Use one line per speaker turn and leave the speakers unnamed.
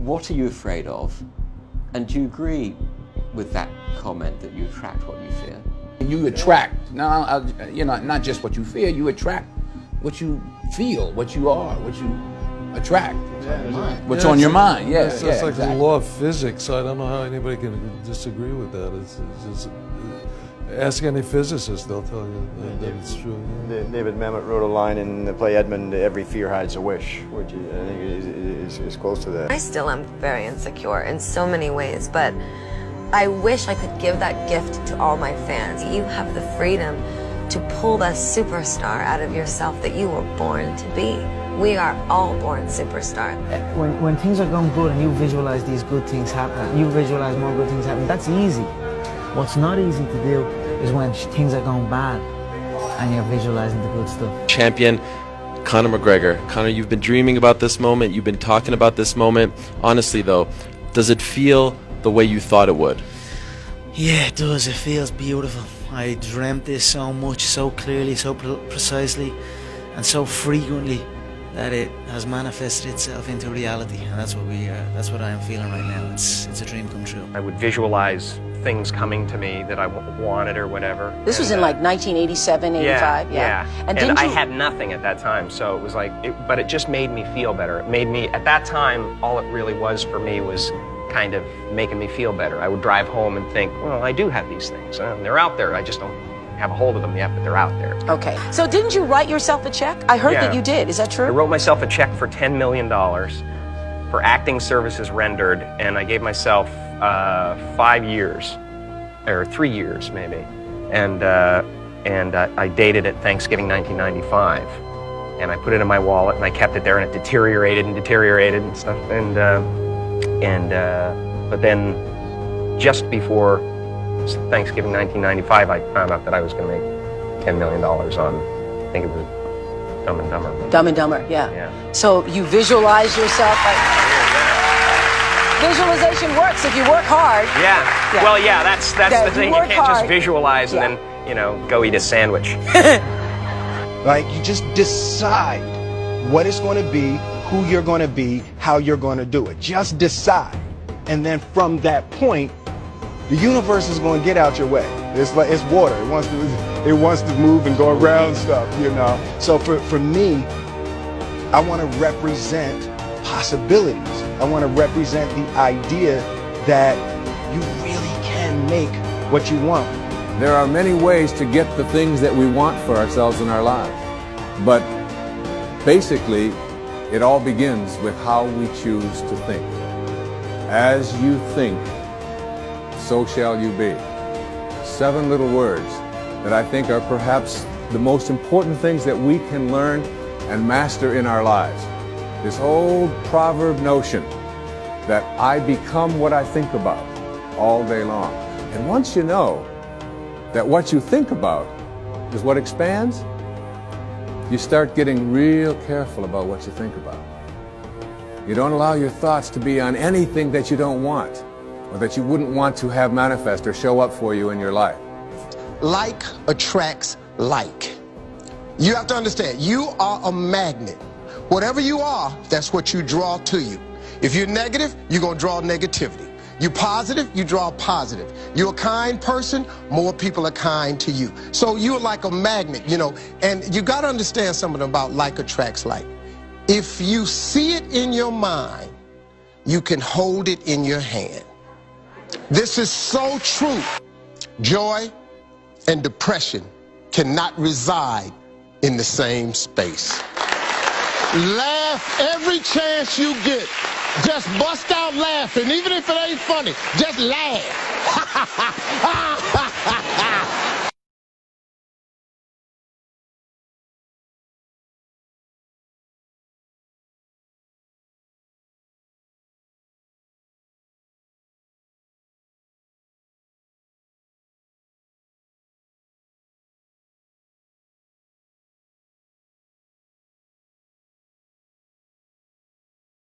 what are you afraid of? And do you agree with that comment that you attract what you fear?
You attract, now, you know, not just what you fear, you attract what you feel, what you are, what you attract. What's on your mind, yeah.
It's like
exactly.
the law of physics. I don't know how anybody can disagree with that. It's just, ask any physicist, they'll tell you that it's true.
David Mamet wrote a line in the play Edmund, "Every fear hides a wish," which I think is close to that.
I still am very insecure in so many ways, but I wish I could give that gift to all my fans. You have the freedom to pull the superstar out of yourself that you were born to be. We are all born superstars.
When things are going good and you visualize these good things happen, you visualize more good things happen, that's easy. What's not easy to do is when things are going bad and you're visualizing the good stuff.
Champion Conor McGregor. Conor, you've been dreaming about this moment, you've been talking about this moment. Honestly though, does it feel the way you thought it would?
Yeah, it does. It feels beautiful. I dreamt this so much, so clearly, so precisely, and so frequently that it has manifested itself into reality. And that's what I am feeling right now. It's a dream come true.
I would visualize things coming to me that I wanted or whatever.
This was in like 1987, 85,
yeah.
And
I had nothing at that time, so it was like, but it just made me feel better. It made me, at that time, all it really was for me was kind of making me feel better. I would drive home and think, well, I do have these things. They're out there. I just don't have a hold of them yet, but they're out there.
Okay. So didn't you write yourself a check? I heard that you did. Is that true?
I wrote myself a check for $10 million for acting services rendered, and I gave myself 5 years, or 3 years maybe. And I dated it Thanksgiving 1995. And I put it in my wallet, and I kept it there, and it deteriorated and stuff. But then, just before Thanksgiving 1995, I found out that I was going to make $10 million on, I think it was Dumb and Dumber.
Dumb and Dumber, yeah. So you visualize yourself like... Visualization works if you work hard.
Yeah. Well, yeah, that's the thing. You can't just visualize and then, you know, go eat a sandwich.
Like, you just decide what it's going to be, who you're going to be, how you're going to do it. Just decide. And then from that point, the universe is going to get out your way. It's like, it's water. It wants to move and go around stuff, you know. So for me, I want to represent possibilities. I want to represent the idea that you really can make what you want.
There are many ways to get the things that we want for ourselves in our lives. But basically, it all begins with how we choose to think. As you think, so shall you be. 7 little words that I think are perhaps the most important things that we can learn and master in our lives. This old proverb notion that I become what I think about all day long. And once you know that what you think about is what expands, you start getting real careful about what you think about. You don't allow your thoughts to be on anything that you don't want or that you wouldn't want to have manifest or show up for you in your life.
Like attracts like. You have to understand, you are a magnet. Whatever you are, that's what you draw to you. If you're negative, you're going to draw negativity. You're positive, you draw positive. You're a kind person, more people are kind to you. So you're like a magnet, you know, and you got to understand something about like attracts like. If you see it in your mind, you can hold it in your hand. This is so true. Joy and depression cannot reside in the same space. Laugh every chance you get. Just bust out laughing, even if it ain't funny. Just laugh.